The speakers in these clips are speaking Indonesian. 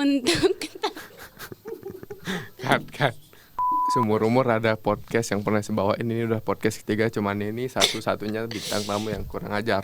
untuk Kan. Seumur umur ada podcast yang pernah saya bawain, ini udah podcast ketiga, cuman ini satu-satunya bintang tamu yang kurang ajar.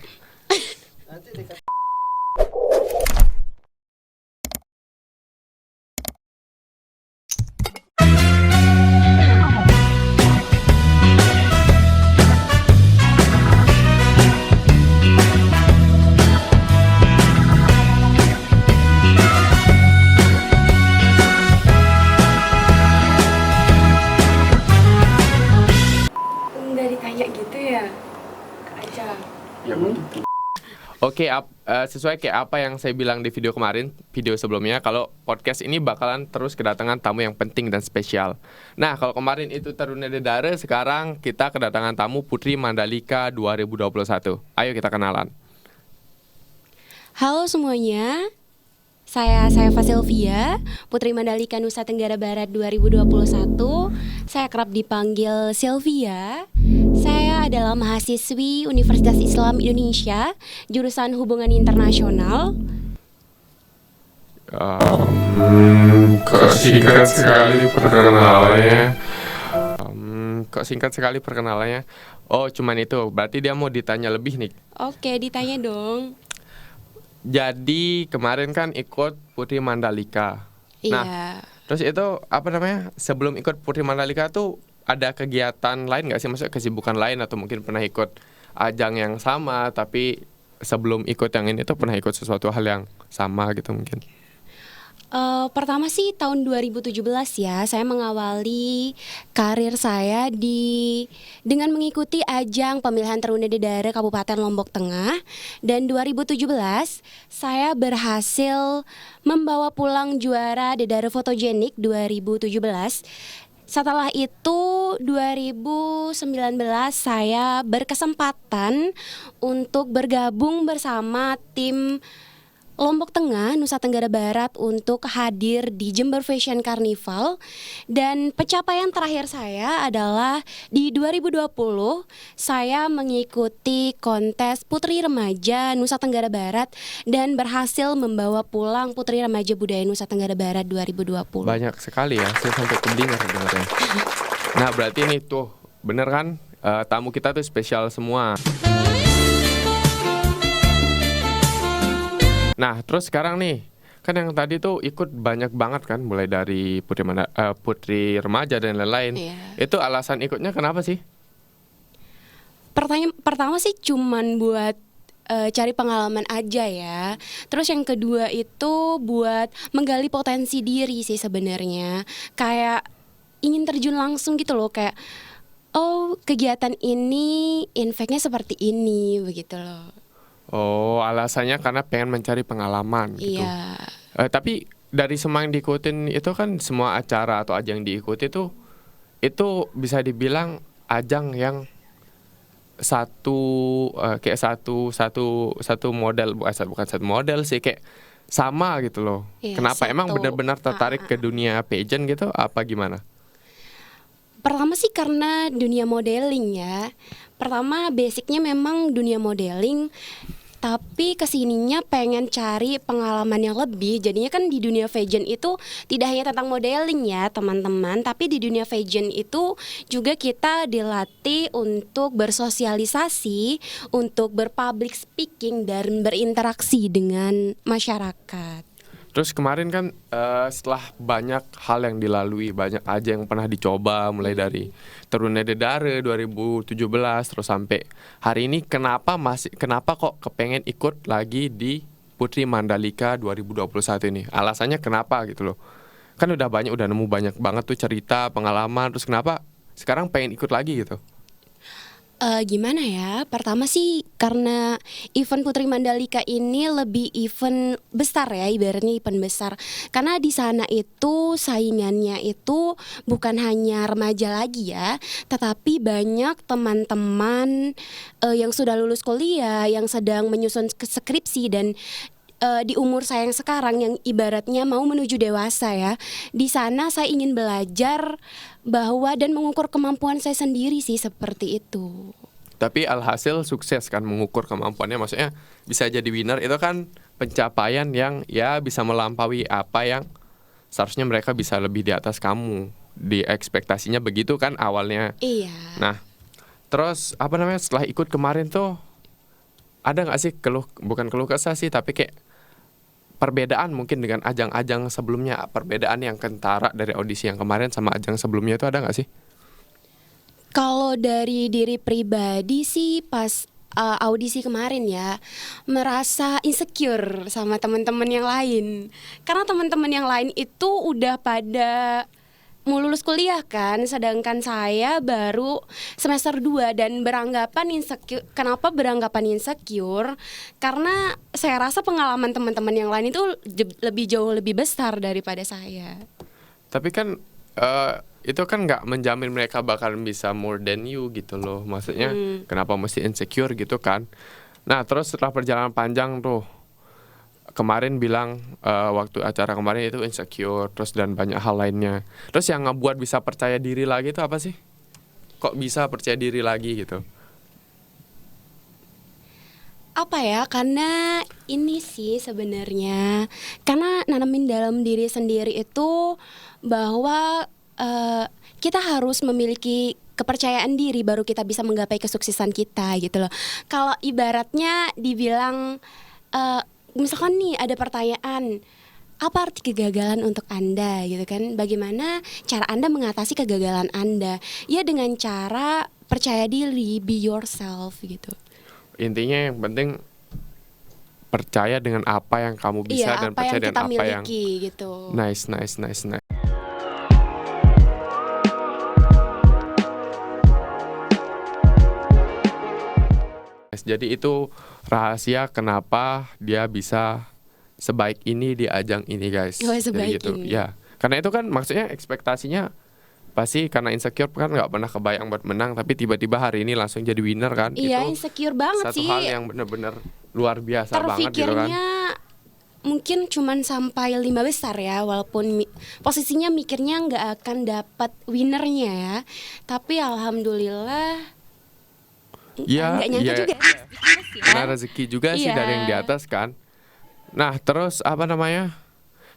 nggak ditanya gitu ya, Kak Aca. Ya begitu. Oke, sesuai kayak apa yang saya bilang di video kemarin, video sebelumnya, kalau podcast ini bakalan terus kedatangan tamu yang penting dan spesial. Nah, kalau kemarin itu Taruna Dedare, sekarang kita kedatangan tamu Putri Mandalika 2021. Ayo kita kenalan. Halo semuanya, saya Sylvia, Putri Mandalika Nusa Tenggara Barat 2021. Saya kerap dipanggil Sylvia. Saya adalah mahasiswi Universitas Islam Indonesia, jurusan Hubungan Internasional. Kok singkat sekali perkenalannya? Oh, cuman itu. Berarti dia mau ditanya lebih nih. Oke, ditanya dong. Jadi kemarin kan ikut Putri Mandalika. Iya. Nah, terus itu apa namanya? Sebelum ikut Putri Mandalika tuh ada kegiatan lain nggak sih? Maksudnya kesibukan lain atau mungkin pernah ikut ajang yang sama, tapi sebelum ikut yang ini tuh pernah ikut sesuatu hal yang sama gitu mungkin? Pertama sih tahun 2017 ya, saya mengawali karir saya dengan mengikuti ajang pemilihan Taruna Dedare Kabupaten Lombok Tengah. Dan 2017 saya berhasil membawa pulang juara Dedare Fotogenik 2017. Setelah itu 2019 saya berkesempatan untuk bergabung bersama tim Lombok Tengah, Nusa Tenggara Barat untuk hadir di Jember Fashion Carnival. Dan pencapaian terakhir saya adalah di 2020 saya mengikuti kontes Putri Remaja Nusa Tenggara Barat dan berhasil membawa pulang Putri Remaja Budaya Nusa Tenggara Barat 2020. Banyak sekali ya, saya sampai keblinger sebenarnya. Nah, berarti ini tuh bener kan, tamu kita tuh spesial semua. Nah, terus sekarang nih, kan yang tadi tuh ikut banyak banget kan, mulai dari Putri Remaja dan lain-lain. Iya. Itu alasan ikutnya kenapa sih? Pertama sih cuman buat cari pengalaman aja ya. Terus yang kedua itu buat menggali potensi diri sih sebenarnya. Kayak ingin terjun langsung gitu loh, kayak oh kegiatan ini infaknya seperti ini begitu loh. Oh, alasannya karena pengen mencari pengalaman gitu. Iya. Tapi dari semua yang diikutin itu kan, semua acara atau ajang diikuti itu bisa dibilang ajang yang kayak satu model, bukan satu model sih, kayak sama gitu loh. Iya, Kenapa emang satu. benar-benar tertarik ke dunia pageant gitu, apa gimana? Pertama sih karena dunia modeling ya. Pertama basicnya memang dunia modeling, tapi kesininya pengen cari pengalaman yang lebih. Jadinya kan di dunia pageant itu tidak hanya tentang modeling ya teman-teman, tapi di dunia pageant itu juga kita dilatih untuk bersosialisasi, untuk berpublic speaking dan berinteraksi dengan masyarakat. Terus kemarin kan setelah banyak hal yang dilalui, banyak aja yang pernah dicoba, mulai dari Taruna Dedare 2017 terus sampai hari ini, kenapa kok kepengen ikut lagi di Putri Mandalika 2021 ini? Alasannya kenapa gitu loh? Kan udah nemu banyak banget tuh cerita, pengalaman, terus kenapa sekarang pengen ikut lagi gitu? Gimana ya? Pertama sih karena event Putri Mandalika ini lebih event besar ya, ibaratnya event besar. Karena di sana itu saingannya itu bukan hanya remaja lagi ya, tetapi banyak teman-teman yang sudah lulus kuliah, yang sedang menyusun skripsi dan di umur saya yang sekarang yang ibaratnya mau menuju dewasa ya. Di sana saya ingin belajar bahwa dan mengukur kemampuan saya sendiri sih, seperti itu. Tapi alhasil sukses kan mengukur kemampuannya, maksudnya bisa jadi winner itu kan pencapaian yang ya bisa melampaui apa yang seharusnya mereka bisa lebih di atas kamu. Di ekspektasinya begitu kan awalnya. Iya. Nah, terus apa namanya setelah ikut kemarin tuh ada nggak sih bukan keluh kesah sih, tapi kayak perbedaan mungkin dengan ajang-ajang sebelumnya, perbedaan yang kentara dari audisi yang kemarin sama ajang sebelumnya itu ada nggak sih? Kalau dari diri pribadi sih pas audisi kemarin ya, merasa insecure sama teman-teman yang lain. Karena teman-teman yang lain itu udah pada mau lulus kuliah kan, sedangkan saya baru semester 2 dan beranggapan insecure. Kenapa beranggapan insecure? Karena saya rasa pengalaman teman-teman yang lain itu jauh lebih besar daripada saya. Tapi kan itu kan nggak menjamin mereka bakalan bisa more than you gitu loh. Maksudnya kenapa mesti insecure gitu kan? Nah terus setelah perjalanan panjang tuh kemarin bilang waktu acara kemarin itu insecure terus dan banyak hal lainnya. Terus yang ngebuat bisa percaya diri lagi itu apa sih? Kok bisa percaya diri lagi gitu? Apa ya, karena ini sih sebenarnya karena nanamin dalam diri sendiri itu bahwa kita harus memiliki kepercayaan diri baru kita bisa menggapai kesuksesan kita gitu loh. Kalau ibaratnya dibilang misalkan nih ada pertanyaan, apa arti kegagalan untuk Anda gitu kan? Bagaimana cara Anda mengatasi kegagalan Anda? Ya dengan cara percaya diri, be yourself gitu. Intinya yang penting percaya dengan apa yang kamu bisa Iya, dan apa percaya yang kita dengan apa yang miliki gitu. nice. Jadi itu rahasia kenapa dia bisa sebaik ini di ajang ini guys. Oh, Jadi sebaik gitu. ini. Ya, karena itu kan maksudnya ekspektasinya pasti karena insecure kan nggak pernah kebayang buat menang, tapi tiba-tiba hari ini langsung jadi winner kan. Iya, Itu insecure banget satu sih. hal yang benar-benar luar biasa banget gitu kan. Terfikirnya mungkin cuman sampai 5 besar ya, walaupun posisinya mikirnya nggak akan dapat winernya ya. Tapi alhamdulillah Ya, nggak nyangka ya, juga ya. karena rezeki juga sih Iya. dari yang di atas kan. Nah, terus apa namanya?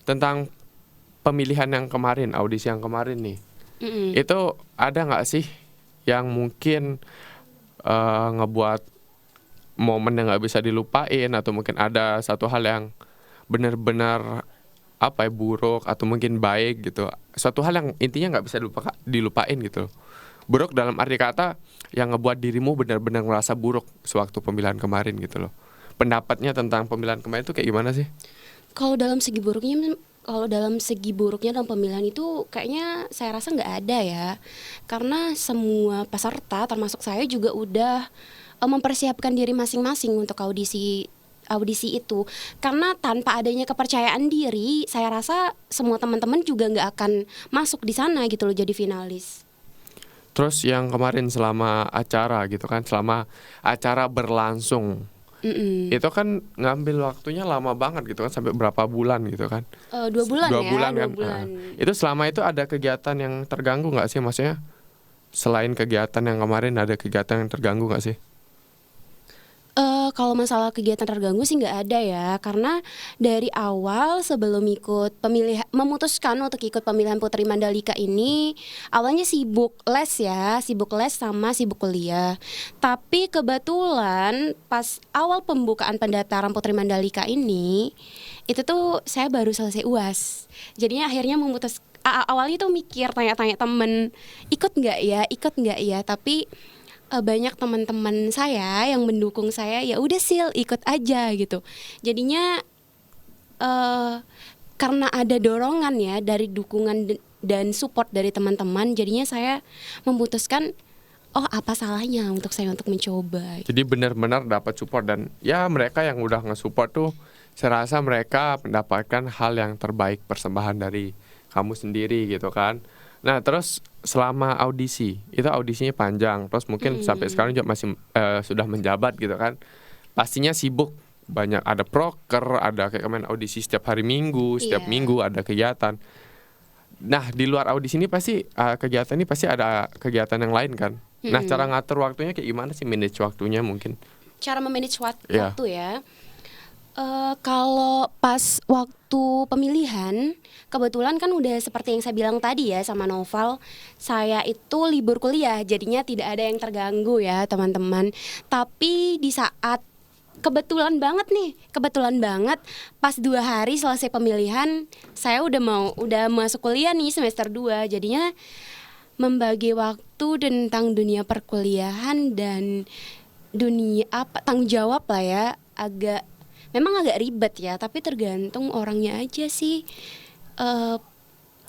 Tentang pemilihan yang kemarin, audisi yang kemarin nih. Mm-mm. Itu ada nggak sih yang mungkin ngebuat momen yang nggak bisa dilupain, atau mungkin ada satu hal yang benar-benar apa ya buruk atau mungkin baik gitu, suatu hal yang intinya nggak bisa dilupain gitu. Buruk dalam arti kata yang ngebuat dirimu benar-benar merasa buruk sewaktu pemilihan kemarin gitu loh. Pendapatnya tentang pemilihan kemarin itu kayak gimana sih? Kalau dalam segi buruknya dalam pemilihan itu kayaknya saya rasa nggak ada ya, karena semua peserta termasuk saya juga udah mempersiapkan diri masing-masing untuk audisi itu. Karena tanpa adanya kepercayaan diri, saya rasa semua teman-teman juga nggak akan masuk di sana gitu loh jadi finalis. Terus yang kemarin selama acara gitu kan, selama acara berlangsung, itu kan ngambil waktunya lama banget gitu kan, sampai berapa bulan gitu kan? 2 bulan 2 ya, bulan 2 kan. bulan. Itu selama itu ada kegiatan yang terganggu nggak sih, maksudnya selain kegiatan yang kemarin ada kegiatan yang terganggu nggak sih? Kalau masalah kegiatan terganggu sih nggak ada ya, karena dari awal sebelum memutuskan untuk ikut pemilihan Putri Mandalika ini, awalnya sibuk les sama sibuk kuliah. Tapi kebetulan pas awal pembukaan pendaftaran Putri Mandalika ini, itu tuh saya baru selesai UAS. Jadinya akhirnya awalnya tuh mikir tanya-tanya temen, ikut nggak ya, tapi banyak teman-teman saya yang mendukung saya, ya udah Sil ikut aja gitu. Jadinya karena ada dorongan ya dari dukungan dan support dari teman-teman, jadinya saya memutuskan oh apa salahnya untuk saya untuk mencoba. Jadi benar-benar dapat support, dan ya mereka yang udah nge-support tuh saya rasa mereka mendapatkan hal yang terbaik, persembahan dari kamu sendiri gitu kan. Nah terus selama audisi, itu audisinya panjang, terus mungkin sampai sekarang juga masih sudah menjabat gitu kan. Pastinya sibuk, banyak ada proker, ada kayak kemarin audisi setiap hari Minggu, setiap minggu ada kegiatan. Nah di luar audisi ini pasti kegiatan ini pasti ada kegiatan yang lain kan. Nah cara ngatur waktunya kayak gimana sih, manage waktunya mungkin? Cara memanage waktu Yeah. ya. Kalau pas waktu pemilihan, kebetulan kan udah seperti yang saya bilang tadi ya sama Noval, saya itu libur kuliah, jadinya tidak ada yang terganggu ya teman-teman. Tapi di saat kebetulan banget pas 2 hari selesai pemilihan, saya udah masuk kuliah nih semester 2. Jadinya membagi waktu tentang dunia perkuliahan dan dunia tanggung jawab lah ya, memang agak ribet ya, tapi tergantung orangnya aja sih. Eh,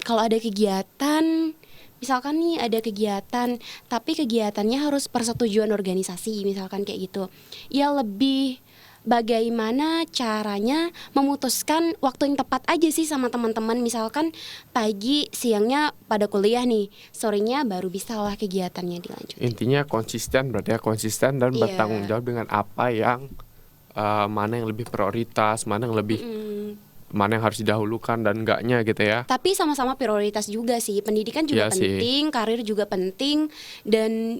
Kalau ada kegiatan, misalkan nih ada kegiatan, tapi kegiatannya harus persetujuan organisasi, misalkan kayak gitu. Ya lebih bagaimana caranya memutuskan waktu yang tepat aja sih sama teman-teman. Misalkan pagi, siangnya pada kuliah nih, sorenya baru bisa lah kegiatannya dilanjutin. Intinya konsisten, berarti ya konsisten dan Iya. bertanggung jawab dengan apa yang mana yang lebih prioritas, mana yang lebih mana yang harus didahulukan dan enggaknya gitu ya. Tapi sama-sama prioritas juga sih. Pendidikan juga Iya sih. penting, karir juga penting, dan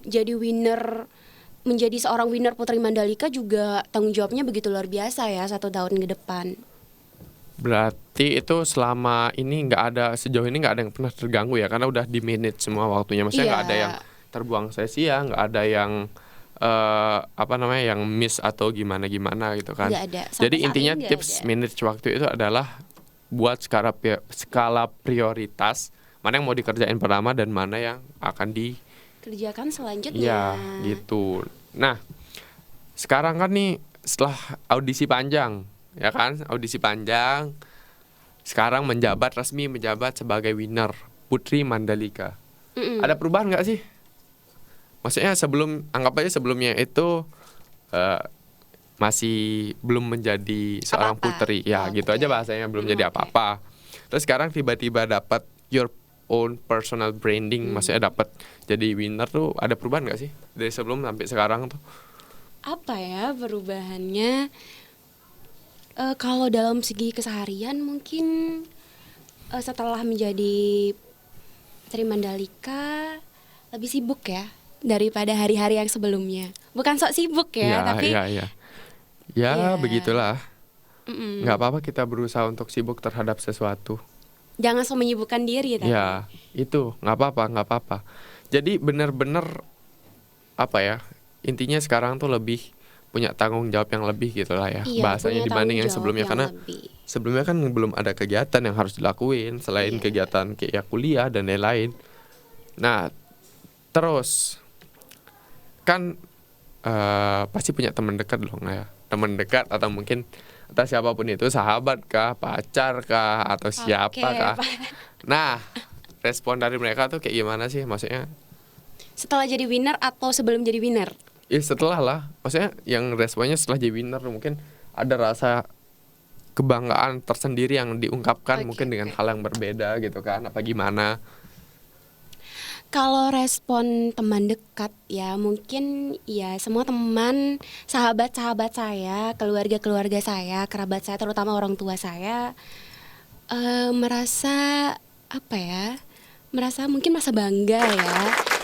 menjadi seorang winner Putri Mandalika juga tanggung jawabnya begitu luar biasa ya 1 tahun ke depan. Berarti itu selama ini sejauh ini nggak ada yang pernah terganggu ya, karena udah di manage semua waktunya. Maksudnya nggak ada Iya. yang terbuang sesi ya, nggak ada yang yang miss atau gimana gitu kan. Nggak ada. Sampai Jadi saat intinya ini nggak tips ada. manage waktu itu adalah buat skala prioritas, mana yang mau dikerjain pertama dan mana yang akan Kerjakan selanjutnya. Iya, gitu. Nah, sekarang kan nih setelah audisi panjang, ya kan? Audisi panjang, sekarang resmi menjabat sebagai winner Putri Mandalika. Mm-mm. Ada perubahan nggak sih? Maksudnya anggap aja sebelumnya itu masih belum menjadi seorang Apa-apa. putri, ya gitu Oke. aja bahasanya, belum jadi Oke. apa-apa. Terus sekarang tiba-tiba dapat your own personal branding, maksudnya dapat jadi winner tuh, ada perubahan nggak sih dari sebelum sampai sekarang tuh? Apa ya perubahannya? Kalau dalam segi keseharian mungkin setelah menjadi Putri Mandalika lebih sibuk ya daripada hari-hari yang sebelumnya. Bukan sok sibuk ya, tapi Ya, Iya. begitulah. mm-mm. Nggak apa-apa kita berusaha untuk sibuk terhadap sesuatu. Jangan sok menyibukkan diri tadi. Ya, itu nggak apa-apa. Jadi benar-benar apa ya? Intinya sekarang tuh lebih punya tanggung jawab yang lebih gitu lah ya, Iya, bahasanya punya dibanding yang tanggung sebelumnya, jawab karena yang lebih. sebelumnya kan belum ada kegiatan yang harus dilakuin selain Iya. kegiatan kayak kuliah dan lain-lain. Nah, terus kan pasti punya teman dekat dong ya, teman dekat atau mungkin entah siapapun itu, sahabat kah, pacar kah, atau siapa Oke, kah. Pak. Nah, respon dari mereka tuh kayak gimana sih? Maksudnya Setelah jadi winner atau sebelum jadi winner? ya setelah lah, maksudnya yang responnya setelah jadi winner mungkin ada rasa kebanggaan tersendiri yang diungkapkan, Oke, mungkin dengan oke. hal yang berbeda gitu kan, apa gimana. Kalau respon teman dekat ya mungkin ya semua teman, sahabat-sahabat saya, keluarga-keluarga saya, kerabat saya, terutama orang tua saya merasa apa ya? Mungkin merasa bangga ya.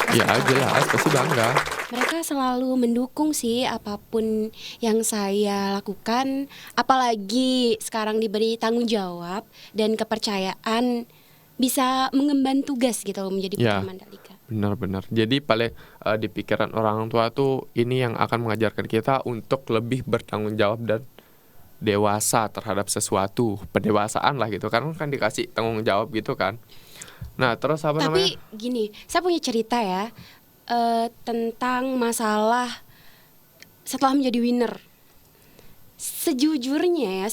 Ya Merasa jelas bangga. pasti bangga. Mereka selalu mendukung sih apapun yang saya lakukan, apalagi sekarang diberi tanggung jawab dan kepercayaan bisa mengemban tugas gitu loh menjadi Ya. Putri Mandalika. Benar-benar. Jadi paling di pikiran orang tua tuh ini yang akan mengajarkan kita untuk lebih bertanggung jawab dan dewasa terhadap sesuatu, pendewasaan lah gitu kan dikasih tanggung jawab gitu kan. Nah, terus apa namanya? Tapi gini, saya punya cerita ya tentang masalah setelah menjadi winner. Sejujurnya,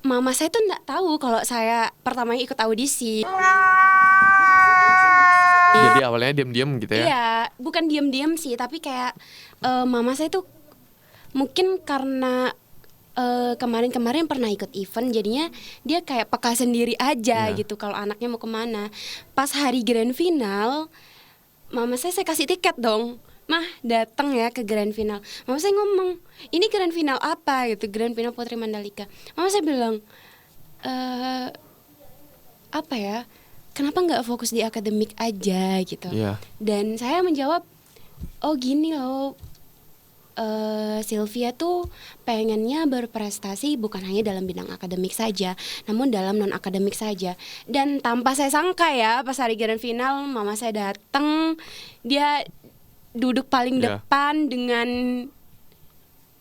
mama saya tuh nggak tahu kalau saya pertamanya ikut audisi. Jadi awalnya diam-diam gitu ya. Iya, bukan diam-diam sih, tapi kayak mama saya tuh mungkin karena kemarin-kemarin pernah ikut event, jadinya dia kayak peka sendiri aja Iya. gitu kalau anaknya mau kemana. Pas hari grand final, mama saya kasih tiket dong. Mah, datang ya ke grand final. Mama saya ngomong, ini grand final apa gitu, grand final Putri Mandalika. Mama saya bilang, apa ya, kenapa nggak fokus di akademik aja gitu. Iya. Dan saya menjawab, oh gini loh, Sylvia tuh pengennya berprestasi bukan hanya dalam bidang akademik saja, namun dalam non akademik saja. Dan tanpa saya sangka ya, pas hari grand final mama saya datang, dia duduk paling Ya. depan dengan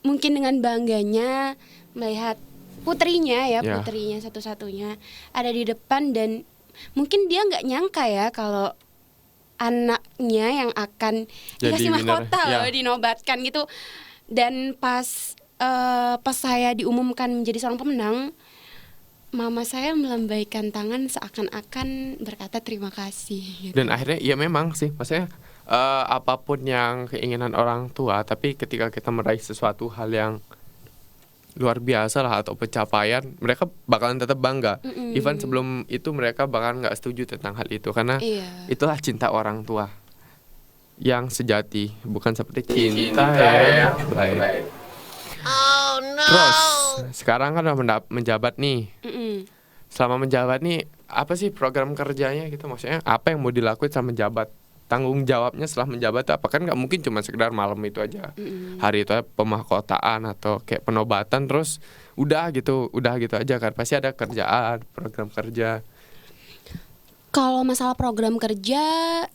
mungkin dengan bangganya melihat putrinya ya, Ya. putrinya satu-satunya ada di depan, dan mungkin dia nggak nyangka ya kalau anaknya yang akan Jadi dikasih winner, mahkota ya. loh, dinobatkan gitu. Dan pas saya diumumkan menjadi seorang pemenang, mama saya melambaikan tangan seakan-akan berkata terima kasih gitu. Dan akhirnya ya memang sih, maksudnya apapun yang keinginan orang tua, tapi ketika kita meraih sesuatu hal yang luar biasa lah atau pencapaian, mereka bakalan tetap bangga. Even sebelum itu mereka bakalan nggak setuju tentang hal itu, karena Iya. itulah cinta orang tua yang sejati, bukan seperti cinta yang baik. Terus sekarang kan udah menjabat nih. Mm-mm. Selama menjabat nih, apa sih program kerjanya gitu? Maksudnya apa yang mau dilakuin sama menjabat? Tanggung jawabnya setelah menjabat tuh apa? Kan nggak mungkin cuma sekedar malam itu aja. Hari itu aja pemahkotaan atau kayak penobatan terus udah gitu aja kan. Pasti ada kerjaan, program kerja. Kalau masalah program kerja,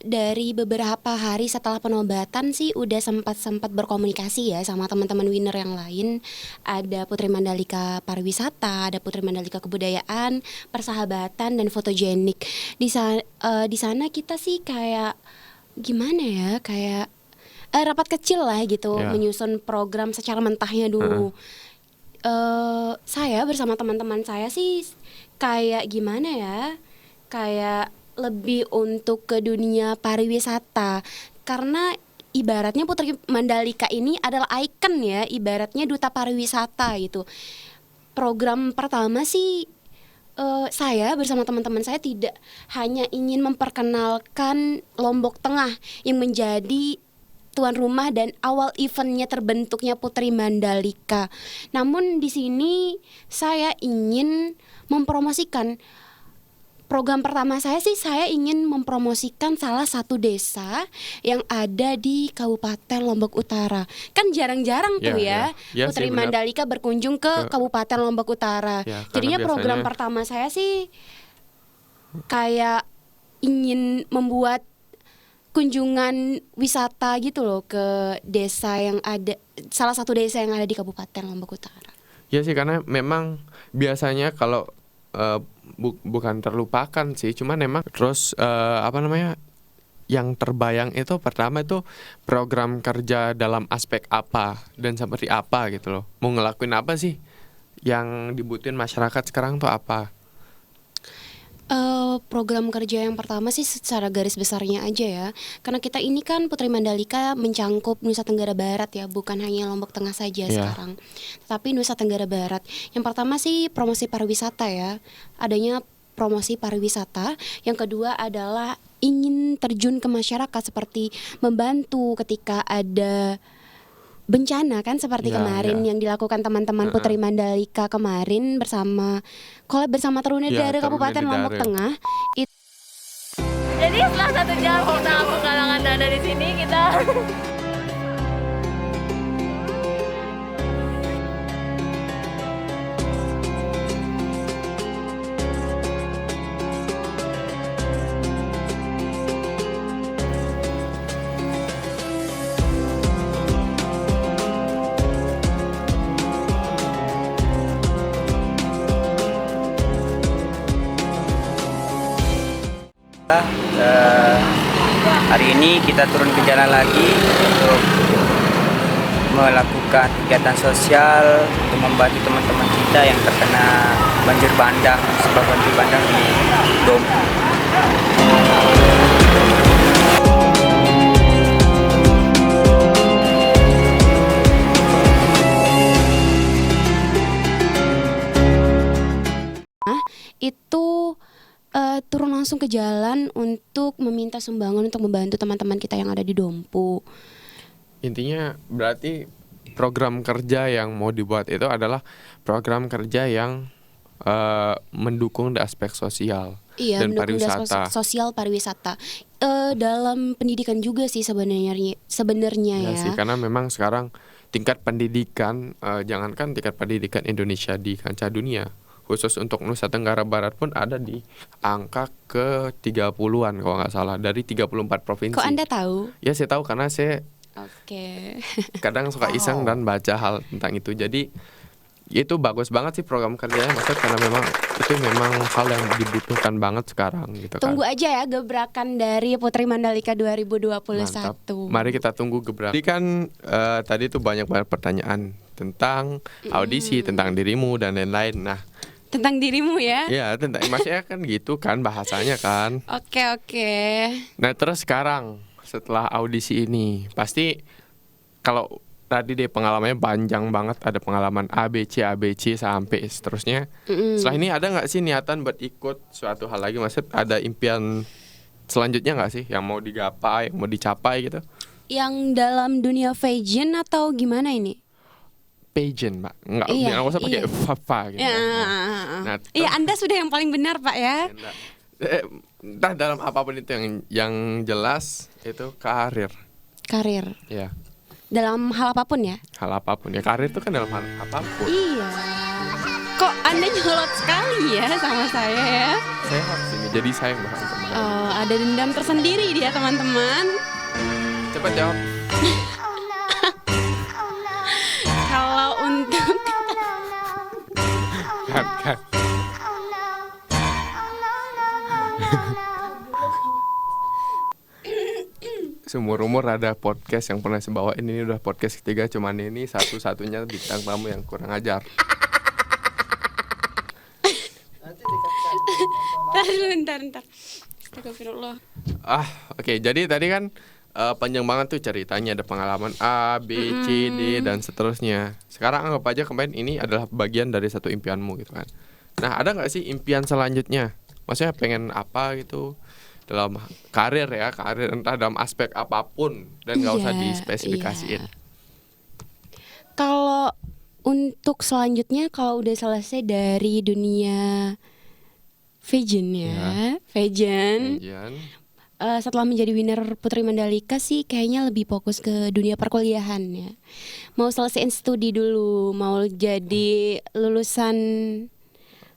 dari beberapa hari setelah penobatan sih udah sempat berkomunikasi ya sama teman-teman winner yang lain. Ada Putri Mandalika Pariwisata, ada Putri Mandalika Kebudayaan, Persahabatan, dan Fotogenik. Di sana kita sih kayak gimana ya, kayak rapat kecil lah gitu, Ya. menyusun program secara mentahnya dulu. Saya bersama teman-teman saya sih kayak gimana ya, kayak lebih untuk ke dunia pariwisata, karena ibaratnya Putri Mandalika ini adalah ikon ya, ibaratnya duta pariwisata gitu. Program pertama sih saya bersama teman-teman saya tidak hanya ingin memperkenalkan Lombok Tengah yang menjadi tuan rumah dan awal eventnya terbentuknya Putri Mandalika. Namun di sini saya ingin mempromosikan program pertama saya sih, saya ingin mempromosikan salah satu desa yang ada di Kabupaten Lombok Utara. Kan jarang-jarang tuh Ya. Ya Putri sih, benar. Mandalika berkunjung ke Kabupaten Lombok Utara. Ya, karena Jadinya program biasanya- pertama saya sih kayak ingin membuat kunjungan wisata gitu loh ke desa yang ada, salah satu desa yang ada di Kabupaten Lombok Utara. Ya sih, karena memang biasanya kalau bukan terlupakan sih, cuman memang terus apa namanya, yang terbayang itu pertama itu program kerja dalam aspek apa dan seperti apa gitu loh. Mau ngelakuin apa sih yang dibutuhin masyarakat sekarang tuh apa? Program kerja yang pertama sih secara garis besarnya aja ya, karena kita ini kan Putri Mandalika mencangkup Nusa Tenggara Barat ya, bukan hanya Lombok Tengah saja sekarang, tapi Nusa Tenggara Barat. Yang pertama sih promosi pariwisata ya, adanya promosi pariwisata. Yang kedua adalah ingin terjun ke masyarakat, seperti membantu ketika ada bencana kan, seperti Ya, kemarin ya. yang dilakukan teman-teman Putri Mandalika kemarin bersama Taruna Ya, dari Taruna Kabupaten Lombok Dedare. Tengah. Jadi setelah 1 jam kita penggalangan dana di sini, kita Hari ini kita turun ke jalan lagi untuk melakukan kegiatan sosial untuk membantu teman-teman kita yang terkena banjir bandang, sebab banjir bandang di Dompu. Itu turun langsung ke jalan untuk meminta sumbangan untuk membantu teman-teman kita yang ada di Dompu. Intinya berarti program kerja yang mau dibuat itu adalah program kerja yang mendukung di aspek sosial Iya, dan mendukung pariwisata. sosial pariwisata. Dalam pendidikan juga sih sebenarnya Ya ya. sih, karena memang sekarang tingkat pendidikan, jangankan tingkat pendidikan Indonesia di kancah dunia, khusus untuk Nusa Tenggara Barat pun ada di angka ke 30-an kalau nggak salah, dari 34 provinsi. Kok Anda tahu? Ya saya tahu karena saya Oke. kadang suka iseng dan baca hal tentang itu. Jadi itu bagus banget sih program kerjanya, maksudnya karena itu memang hal yang dibutuhkan banget sekarang gitu kan. Tunggu aja ya gebrakan dari Putri Mandalika 2021. Mantap. Mari kita tunggu gebrakan. Jadi kan tadi tuh banyak banget pertanyaan tentang audisi, tentang dirimu dan lain-lain. Nah, Tentang dirimu ya. ya tentang maksudnya kan gitu kan bahasanya kan. Oke. Nah, terus sekarang setelah audisi ini pasti kalau tadi deh pengalamannya panjang banget, ada pengalaman ABC sampai seterusnya. Setelah ini ada nggak sih niatan buat ikut suatu hal lagi? Maksud ada impian selanjutnya nggak sih yang mau digapai, yang mau dicapai gitu? Yang dalam dunia fashion atau gimana ini? Pageant, Mbak. Nggak, Iya, nggak usah pakai iya. fafa gitu. Ya. Nah, Iya, Anda sudah yang paling benar, Pak ya. entah dalam apapun itu yang jelas itu karir. Karir. Ya, Dalam hal apapun ya. hal apapun ya, karir itu kan dalam hal apapun. Iya. Kok Anda nyolot sekali ya sama saya ya? Saya harus ini, jadi sayang banget sama kamu. Oh, ada dendam tersendiri dia, teman-teman. Cepat jawab. Kalau untuk Kan. Seumur-umur ada podcast yang pernah saya bawain, ini udah podcast ketiga, cuman ini satu-satunya bintang tamu yang kurang ajar. Ntar. Astagfirullah. Oke, jadi tadi kan panjang banget tuh ceritanya, ada pengalaman A, B, C, D dan seterusnya. Sekarang anggap aja kemarin ini adalah bagian dari satu impianmu gitu kan. Nah, ada nggak sih impian selanjutnya? Maksudnya pengen apa gitu dalam karir ya, karir entah dalam aspek apapun dan nggak usah Iya, dispesifikasiin. iya. Kalau untuk selanjutnya, kalau udah selesai dari dunia fashion ya, fashion. Kemudian, Setelah menjadi winner Putri Mandalika sih kayaknya lebih fokus ke dunia perkuliahan ya. Mau selesaiin studi dulu, mau jadi lulusan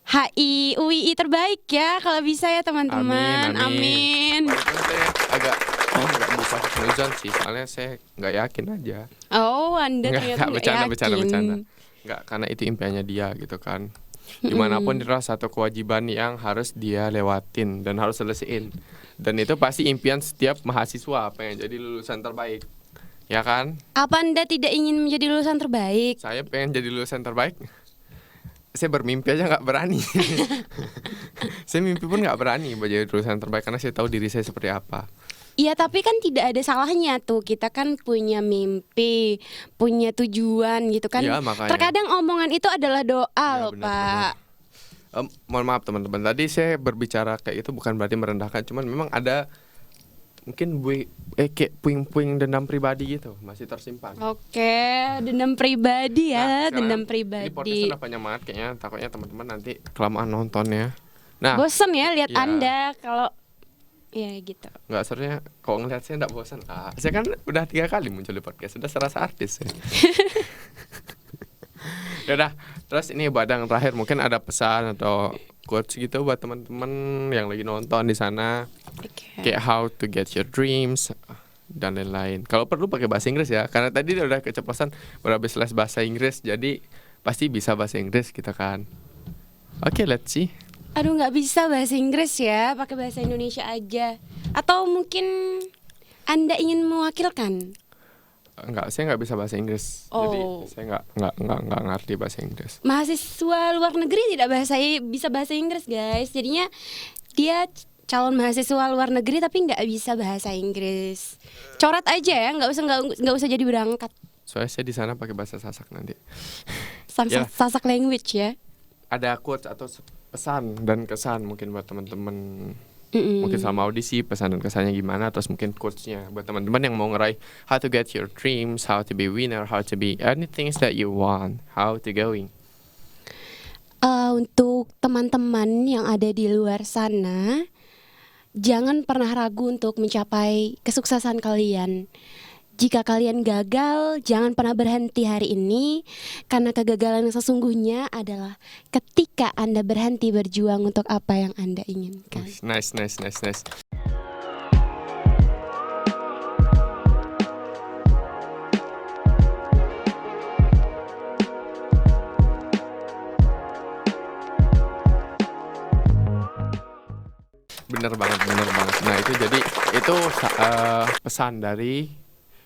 HI, UII terbaik ya kalau bisa ya teman-teman. Amin. Walaupun saya agak nggak bisa husnuzon sih, soalnya saya nggak yakin aja. Oh, Anda ternyata nggak Bercanda. yakin. Nggak, karena itu impiannya dia gitu kan. Gimana pun itu adalah satu kewajiban yang harus dia lewatin dan harus selesaiin. Dan itu pasti impian setiap mahasiswa pengen jadi lulusan terbaik, ya kan? Apa Anda tidak ingin menjadi lulusan terbaik? Saya pengen jadi lulusan terbaik. Saya bermimpi aja nggak berani. Saya mimpi pun nggak berani buat jadi lulusan terbaik karena saya tahu diri saya seperti apa. Iya, tapi kan tidak ada salahnya tuh. Kita kan punya mimpi, punya tujuan gitu kan. Iya, makanya. Terkadang omongan itu adalah doa Ya, loh, benar-benar. Pak. Mohon maaf teman-teman, tadi saya berbicara kayak itu bukan berarti merendahkan, cuman memang ada mungkin kayak puing-puing dendam pribadi gitu masih tersimpan. Oke, dendam pribadi ya, Nah, dendam sekarang Ini podcast pribadi. udah panjang banget kayaknya, takutnya teman-teman nanti kelamaan nontonnya. Nah, Bosen ya lihat ya. Anda kalau ya gitu. nggak sebenarnya kalau ngeliat saya nggak bosan. Saya kan udah 3 kali muncul di podcast, sudah serasa artis ya. Yaudah, terus ini buat yang terakhir mungkin ada pesan atau quotes gitu buat teman-teman yang lagi nonton di sana, Oke. kayak how to get your dreams dan lain-lain. Kalau perlu pakai bahasa Inggris ya, karena tadi udah keceplosan berhabis les bahasa Inggris, jadi pasti bisa bahasa Inggris kita kan. Oke, let's see. Aduh, nggak bisa bahasa Inggris ya, pakai bahasa Indonesia aja. Atau mungkin Anda ingin mewakilkan? Saya nggak bisa bahasa Inggris, Oh. jadi saya nggak ngerti bahasa Inggris. Mahasiswa luar negeri tidak bisa bahasa Inggris, guys. Jadinya dia calon mahasiswa luar negeri tapi nggak bisa bahasa Inggris. Coret aja ya, nggak usah jadi berangkat. Soalnya saya di sana pakai bahasa Sasak nanti. Ya. Sasak language ya. Ada quotes atau pesan dan kesan mungkin buat teman-teman. Mungkin selama audisi pesan dan kesannya gimana, terus mungkin quotesnya buat teman-teman yang mau ngeraih how to get your dreams, how to be winner, how to be anything that you want, how to going. Untuk teman-teman yang ada di luar sana, jangan pernah ragu untuk mencapai kesuksesan kalian. Jika kalian gagal, jangan pernah berhenti hari ini, karena kegagalan yang sesungguhnya adalah ketika Anda berhenti berjuang untuk apa yang Anda inginkan. Nice. Bener banget. Nah itu jadi itu pesan dari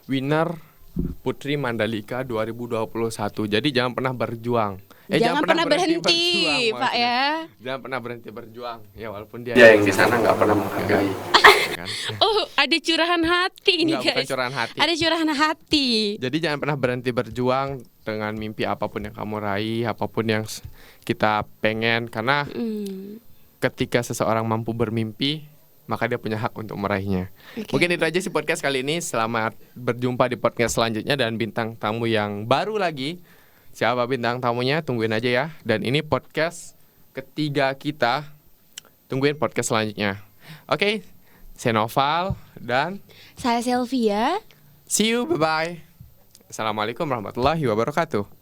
winner Putri Mandalika 2021. Jadi jangan pernah berjuang. Jangan pernah berhenti, berjuang, Pak maksudnya. ya. Jangan pernah berhenti berjuang. Ya walaupun dia yang di sana nggak pernah menghargai. Kan? Oh, ada curahan hati ini Enggak, bukan guys. curahan hati. Ada curahan hati. Jadi jangan pernah berhenti berjuang dengan mimpi apapun yang kamu raih, apapun yang kita pengen. Karena ketika seseorang mampu bermimpi, maka dia punya hak untuk meraihnya. Oke. Mungkin itu aja sih podcast kali ini. Selamat berjumpa di podcast selanjutnya dan bintang tamu yang baru lagi. Siapa bintang tamunya? Tungguin aja ya. Dan ini podcast ketiga kita. Tungguin podcast selanjutnya. Oke, saya Noval dan Saya Sylvia. see you, bye-bye. Assalamualaikum warahmatullahi wabarakatuh.